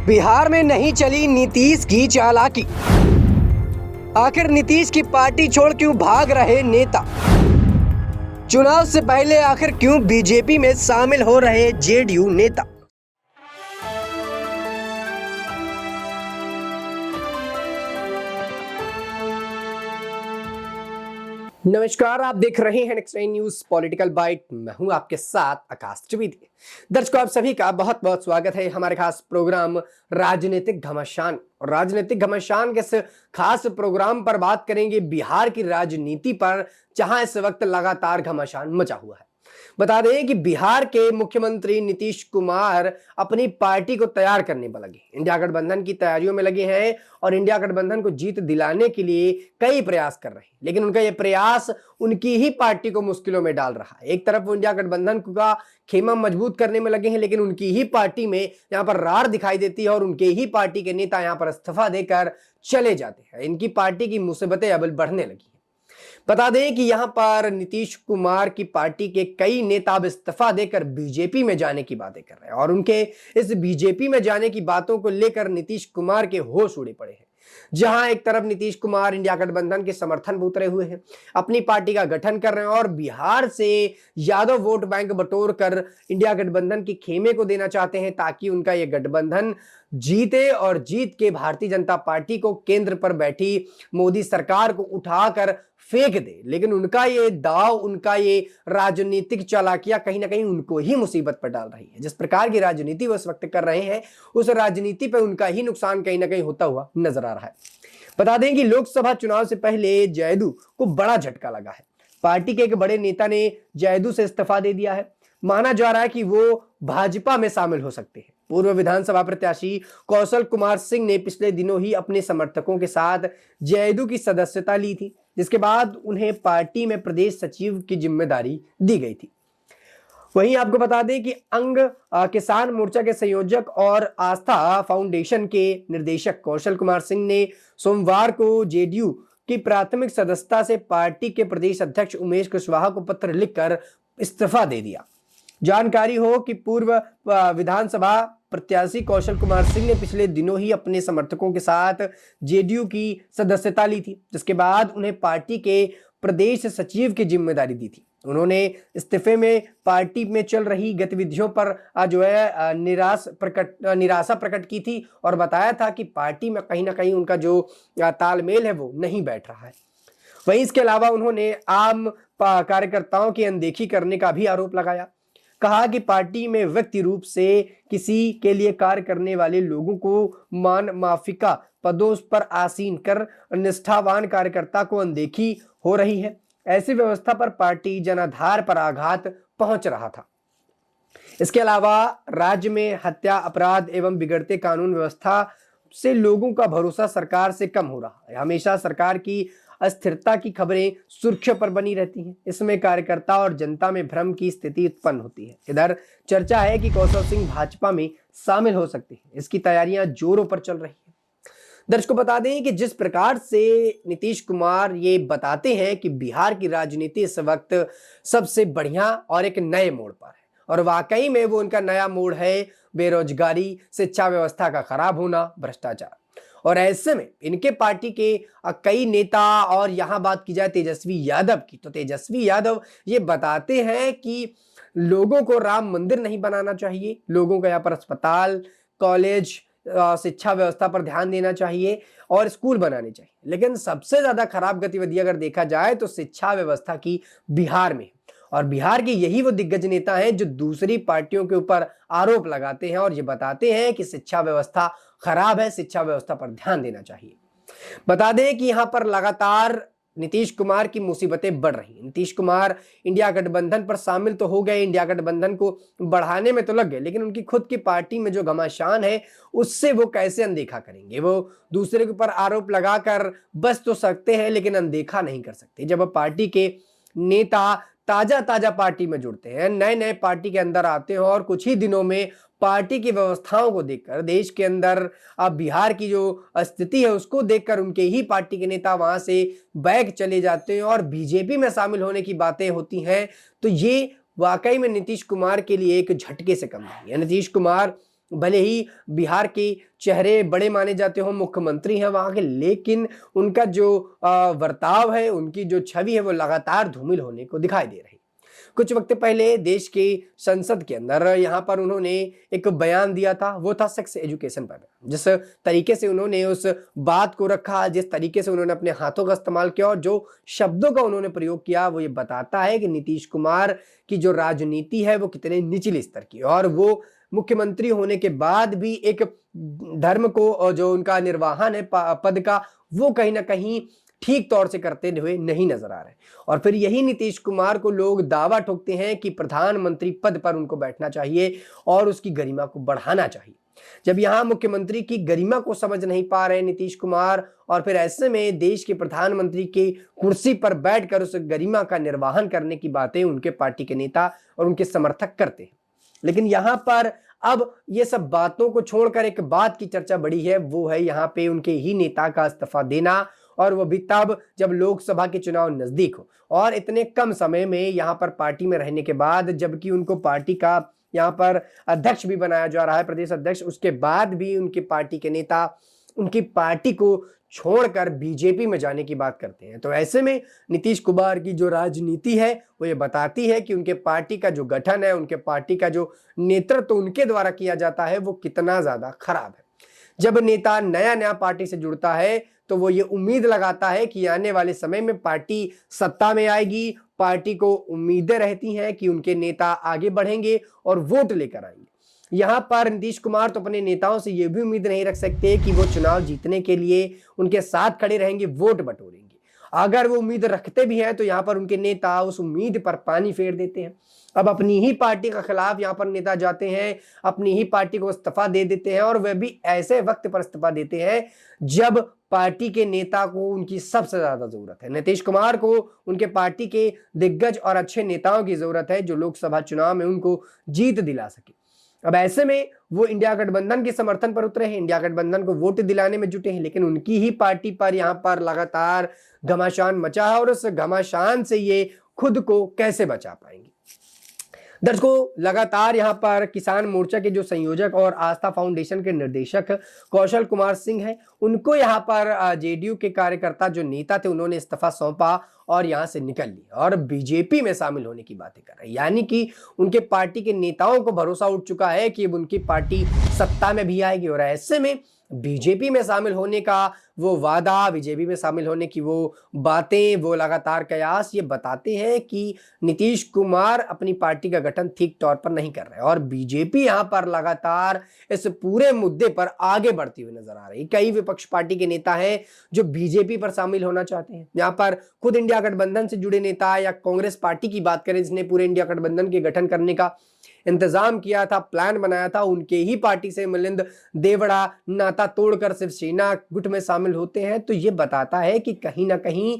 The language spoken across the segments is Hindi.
बिहार में नहीं चली नीतीश की चालाकी। आखिर नीतीश की पार्टी छोड़ क्यों भाग रहे नेता? चुनाव से पहले आखिर क्यों बीजेपी में शामिल हो रहे जेडीयू नेता? नमस्कार, आप देख रहे हैं नेक्स्ट न्यूज पॉलिटिकल बाइट। मैं हूं आपके साथ आकाश त्रिवेदी। दर्शकों, आप सभी का बहुत बहुत स्वागत है हमारे खास प्रोग्राम राजनीतिक घमासान। और राजनीतिक घमासान के इस खास प्रोग्राम पर बात करेंगे बिहार की राजनीति पर, जहां इस वक्त लगातार घमासान मचा हुआ है। बता दें कि बिहार के मुख्यमंत्री नीतीश कुमार अपनी पार्टी को तैयार करने में लगे, इंडिया गठबंधन की तैयारियों में लगे हैं और इंडिया गठबंधन को जीत दिलाने के लिए कई प्रयास कर रहे हैं। लेकिन उनका यह प्रयास उनकी ही पार्टी को मुश्किलों में डाल रहा है। एक तरफ वो इंडिया गठबंधन का खेमा मजबूत करने में लगे हैं, लेकिन उनकी ही पार्टी में यहाँ पर रार दिखाई देती है और उनके ही पार्टी के नेता यहाँ पर इस्तीफा देकर चले जाते हैं। इनकी पार्टी की मुसीबतें अब बढ़ने लगी। बता दें कि यहां पर नीतीश कुमार की पार्टी के कई नेता अब इस्तीफा देकर बीजेपी में जाने की बातें कर रहे हैं और उनके इस बीजेपी में जाने की बातों को लेकर नीतीश कुमार के होश उड़े पड़े हैं। जहां एक तरफ नीतीश कुमार इंडिया गठबंधन के समर्थन में उतरे हुए हैं, अपनी पार्टी का गठन कर रहे हैं और बिहार से यादव वोट बैंक बटोर कर इंडिया गठबंधन के खेमे को देना चाहते हैं, ताकि उनका यह गठबंधन जीते और जीत के भारतीय जनता पार्टी को, केंद्र पर बैठी मोदी सरकार को उठाकर फेंक दे। लेकिन उनका ये दाव, उनका ये राजनीतिक चालाकियां कहीं ना कहीं उनको ही मुसीबत पर डाल रही है। जिस प्रकार की राजनीति वो इस वक्त कर रहे हैं, उस राजनीति पर उनका ही नुकसान कहीं ना कहीं होता हुआ नजर आ रहा है। बता दें कि लोकसभा चुनाव से पहले जयदू को बड़ा झटका लगा है। पार्टी के एक बड़े नेता ने जयदू से इस्तीफा दे दिया है। माना जा रहा है कि वो भाजपा में शामिल हो सकते हैं। पूर्व विधानसभा प्रत्याशी कौशल कुमार सिंह ने पिछले दिनों ही अपने समर्थकों के साथ जयदू की सदस्यता ली थी, जिसके बाद उन्हें पार्टी में प्रदेश सचिव की जिम्मेदारी दी गई थी। वहीं आपको बता दें कि अंग किसान मोर्चा के संयोजक और आस्था फाउंडेशन के निर्देशक कौशल कुमार सिंह ने सोमवार को जेडीयू की प्राथमिक सदस्यता से पार्टी के प्रदेश अध्यक्ष उमेश कुशवाहा को पत्र लिखकर इस्तीफा दे दिया। जानकारी हो कि पूर्व विधानसभा प्रत्याशी कौशल कुमार सिंह ने पिछले दिनों ही अपने समर्थकों के साथ जेडीयू की सदस्यता ली थी, जिसके बाद उन्हें पार्टी के प्रदेश सचिव की जिम्मेदारी दी थी। उन्होंने इस्तीफे में पार्टी में चल रही गतिविधियों पर निराशा प्रकट की थी और बताया था कि पार्टी में कहीं ना कहीं उनका जो तालमेल है वो नहीं बैठ रहा है। वहीं इसके अलावा उन्होंने आम कार्यकर्ताओं की अनदेखी करने का भी आरोप लगाया। कहा कि पार्टी में व्यक्ति रूप से किसी के लिए कार्य करने वाले लोगों को मान माफिका पदों पर आसीन कर निष्ठावान कार्यकर्ता को अनदेखी हो रही है। ऐसी व्यवस्था पर पार्टी जनाधार पर आघात पहुंच रहा था। इसके अलावा राज्य में हत्या, अपराध एवं बिगड़ते कानून व्यवस्था से लोगों का भरोसा सरकार से कम हो रहा है। हमेशा सरकार की अस्थिरता की खबरें सुर्खियों पर बनी रहती हैं। इसमें कार्यकर्ता और जनता में भ्रम की स्थिति उत्पन्न होती है। इधर चर्चा है कि कौशल सिंह भाजपा में शामिल हो सकते हैं। इसकी तैयारियां जोरों पर चल रही हैं। दर्शकों, बता दें कि जिस प्रकार से नीतीश कुमार ये बताते हैं कि बिहार की राजनीति इस वक्त सबसे बढ़िया और एक नए मोड़ पर है, और वाकई में वो उनका नया मोड़ है बेरोजगारी, शिक्षा व्यवस्था का खराब होना, भ्रष्टाचार। और ऐसे में इनके पार्टी के कई नेता, और यहां बात की जाए तेजस्वी यादव की, तो तेजस्वी यादव ये बताते हैं कि लोगों को राम मंदिर नहीं बनाना चाहिए, लोगों को यहाँ पर अस्पताल, कॉलेज, शिक्षा व्यवस्था पर ध्यान देना चाहिए और स्कूल बनाने चाहिए। लेकिन सबसे ज्यादा खराब गतिविधि अगर देखा जाए तो शिक्षा व्यवस्था की बिहार में, और बिहार के यही वो दिग्गज नेता हैं जो दूसरी पार्टियों के ऊपर आरोप लगाते हैं और ये बताते हैं कि शिक्षा व्यवस्था खराब है, शिक्षा व्यवस्था पर ध्यान देना चाहिए। बता दें कि यहां पर लगातार नीतीश कुमार की मुसीबतें बढ़ रही हैं। नीतीश कुमार इंडिया गठबंधन पर शामिल तो हो गए, इंडिया गठबंधन को बढ़ाने में तो लग गए, लेकिन उनकी खुद की पार्टी में जो घमासान है उससे वो कैसे अनदेखा करेंगे? वो दूसरे के ऊपर आरोप लगाकर बच तो सकते हैं, लेकिन अनदेखा नहीं कर सकते। जब पार्टी के नेता ताजा पार्टी में जुड़ते हैं, नए नए पार्टी के अंदर आते हैं और कुछ ही दिनों में पार्टी की व्यवस्थाओं को देखकर, देश के अंदर अब बिहार की जो स्थिति है उसको देखकर उनके ही पार्टी के नेता वहां से बैग चले जाते हैं और बीजेपी में शामिल होने की बातें होती हैं, तो ये वाकई में नीतीश कुमार के लिए एक झटके से कम नहीं है। नीतीश कुमार भले ही बिहार के चेहरे बड़े माने जाते हो, मुख्यमंत्री हैं वहां के, लेकिन उनका जो बर्ताव है, उनकी जो छवि है वो लगातार धूमिल होने को दिखाई दे रही। कुछ वक्त पहले देश के संसद के अंदर यहाँ पर उन्होंने एक बयान दिया था, वो था सेक्स एजुकेशन पर। जिस तरीके से उन्होंने उस बात को रखा, जिस तरीके से उन्होंने अपने हाथों का इस्तेमाल किया और जो शब्दों का उन्होंने प्रयोग किया, वो ये बताता है कि नीतीश कुमार की जो राजनीति है वो कितने निचले स्तर की है और वो मुख्यमंत्री होने के बाद भी एक धर्म को जो उनका निर्वाहन है पद का, वो कहीं ना कहीं ठीक तौर से करते हुए नहीं नजर आ रहे। और फिर यही नीतीश कुमार को लोग दावा ठोकते हैं कि प्रधानमंत्री पद पर उनको बैठना चाहिए और उसकी गरिमा को बढ़ाना चाहिए। जब यहां मुख्यमंत्री की गरिमा को समझ नहीं पा रहे नीतीश कुमार, और फिर ऐसे में देश के प्रधानमंत्री की कुर्सी पर बैठकर उस गरिमा का निर्वहन करने की बातें उनके पार्टी के नेता और उनके समर्थक करते हैं। लेकिन यहां पर अब ये सब बातों को छोड़कर एक बात की चर्चा बड़ी है, वो है यहाँ पे उनके ही नेता का इस्तीफा देना, और वो भी तब जब लोकसभा के चुनाव नजदीक हो और इतने कम समय में यहाँ पर पार्टी में रहने के बाद, जबकि उनको पार्टी का यहाँ पर अध्यक्ष भी बनाया जा रहा है, प्रदेश अध्यक्ष, उसके बाद भी उनकी पार्टी के नेता उनकी पार्टी को छोड़कर बीजेपी में जाने की बात करते हैं। तो ऐसे में नीतीश कुमार की जो राजनीति है वो ये बताती है कि उनके पार्टी का जो गठन है, उनके पार्टी का जो नेतृत्व उनके द्वारा किया जाता है वो कितना ज्यादा खराब है। जब नेता नया नया पार्टी से जुड़ता है तो वो ये उम्मीद लगाता है कि आने वाले समय में पार्टी सत्ता में आएगी, पार्टी को उम्मीदें रहती हैं कि उनके नेता आगे बढ़ेंगे और वोट लेकर आएंगे। यहाँ पर नीतीश कुमार तो अपने नेताओं से ये भी उम्मीद नहीं रख सकते कि वो चुनाव जीतने के लिए उनके साथ खड़े रहेंगे, वोट बटोरेंगे। अगर वो उम्मीद रखते भी हैं तो यहाँ पर उनके नेता उस उम्मीद पर पानी फेर देते हैं। अब अपनी ही पार्टी के खिलाफ यहाँ पर नेता जाते हैं, अपनी ही पार्टी को इस्तीफा दे देते हैं, और वह भी ऐसे वक्त पर इस्तीफा देते हैं जब पार्टी के नेता को उनकी सबसे ज्यादा जरूरत है। नीतीश कुमार को उनके पार्टी के दिग्गज और अच्छे नेताओं की जरूरत है जो लोकसभा चुनाव में उनको जीत दिला सके। अब ऐसे में वो इंडिया गठबंधन के समर्थन पर उतरे हैं, इंडिया गठबंधन को वोट दिलाने में जुटे हैं, लेकिन उनकी ही पार्टी पर यहाँ पर लगातार घमासान मचा है और उस घमासान से ये खुद को कैसे बचा पाएंगे। दर्शकों, लगातार यहाँ पर किसान मोर्चा के जो संयोजक और आस्था फाउंडेशन के निर्देशक कौशल कुमार सिंह हैं, उनको यहाँ पर जेडीयू के कार्यकर्ता जो नेता थे उन्होंने इस्तीफा सौंपा और यहाँ से निकल लिया और बीजेपी में शामिल होने की बातें कर रहे हैं। यानी कि उनके पार्टी के नेताओं को भरोसा उठ चुका है कि अब उनकी पार्टी सत्ता में भी आएगी, और ऐसे में बीजेपी में शामिल होने का वो वादा, बीजेपी में शामिल होने की वो बातें, वो लगातार कयास ये बताते हैं कि नीतीश कुमार अपनी पार्टी का गठन ठीक तौर पर नहीं कर रहे और बीजेपी यहाँ पर लगातार इस पूरे मुद्दे पर आगे बढ़ती हुई नजर आ रही। कई विपक्ष पार्टी के नेता हैं जो बीजेपी पर शामिल होना चाहते हैं। यहाँ पर खुद इंडिया गठबंधन से जुड़े नेता या कांग्रेस पार्टी की बात करें जिसने पूरे इंडिया गठबंधन के गठन करने का इंतजाम किया था, प्लान बनाया था, उनके ही पार्टी से मिलिंद देवड़ा नाता तोड़कर शिवसेना गुट में शामिल होते हैं। तो ये बताता है कि कहीं ना कहीं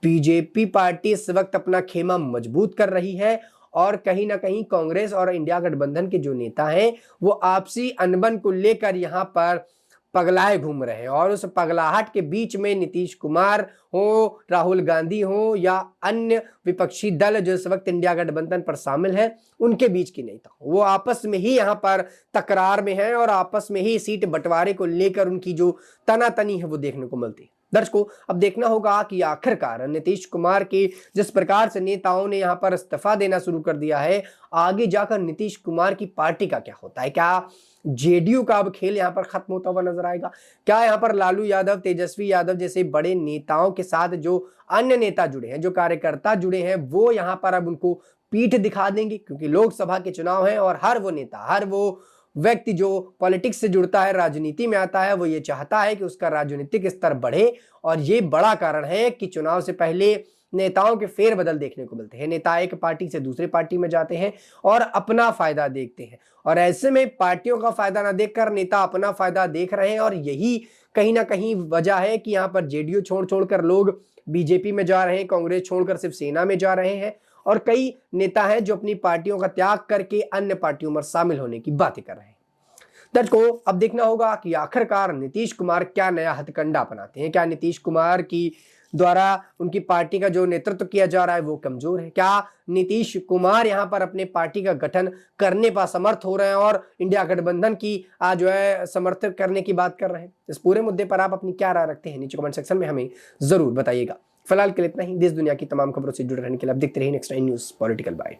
बीजेपी पार्टी इस वक्त अपना खेमा मजबूत कर रही है और कहीं ना कहीं कांग्रेस और इंडिया गठबंधन के जो नेता हैं वो आपसी अनबन को लेकर यहाँ पर पगलाए घूम रहे हैं, और उस पगलाहट के बीच में नीतीश कुमार हो, राहुल गांधी हो या अन्य विपक्षी दल जो इस वक्त इंडिया गठबंधन पर शामिल है, उनके बीच की नेता वो आपस में ही यहाँ पर तकरार में है और आपस में ही सीट बंटवारे को लेकर उनकी जो तनातनी है वो देखने को मिलती है। दर्शकों, अब देखना होगा कि आखिरकार नीतीश कुमार के जिस प्रकार से नेताओं ने यहाँ पर इस्तीफा देना शुरू कर दिया है, आगे जाकर नीतीश कुमार की पार्टी का क्या होता है। क्या जेडीयू का अब खेल यहाँ पर खत्म होता हुआ नजर आएगा? क्या यहाँ पर लालू यादव, तेजस्वी यादव जैसे बड़े नेताओं के साथ जो अन्य नेता जुड़े हैं, जो कार्यकर्ता जुड़े हैं, वो यहाँ पर अब उनको पीठ दिखा देंगे? क्योंकि लोकसभा के चुनाव है और हर वो नेता, हर वो व्यक्ति जो पॉलिटिक्स से जुड़ता है, राजनीति में आता है, वो ये चाहता है कि उसका राजनीतिक स्तर बढ़े, और ये बड़ा कारण है कि चुनाव से पहले नेताओं के फेरबदल देखने को मिलते हैं। नेता एक पार्टी से दूसरी पार्टी में जाते हैं और अपना फायदा देखते हैं, और ऐसे में पार्टियों का फायदा ना देखकर नेता अपना फायदा देख रहे हैं, और यही कहीं ना कहीं वजह है कि यहाँ पर जेडीयू छोड़कर लोग बीजेपी में जा रहे हैं, कांग्रेस छोड़कर शिवसेना में जा रहे हैं, और कई नेता हैं जो अपनी पार्टियों का त्याग करके अन्य पार्टियों में शामिल होने की बातें कर रहे हैं। दर्शकों, अब देखना होगा कि आखिरकार नीतीश कुमार क्या नया हथकंडा अपनाते हैं। क्या नीतीश कुमार की द्वारा उनकी पार्टी का जो नेतृत्व किया जा रहा है वो कमजोर है? क्या नीतीश कुमार यहां पर अपने पार्टी का गठन करने पर असमर्थ हो रहे हैं और इंडिया गठबंधन की जो है समर्थन करने की बात कर रहे हैं? इस पूरे मुद्दे पर आप अपनी क्या राय रखते हैं नीचे कमेंट सेक्शन में हमें जरूर बताइएगा। फिलहाल के लिए इतना ही। देश दुनिया की तमाम खबरों से जुड़े रहने के लिए आप देखते रहिए next time news political bite.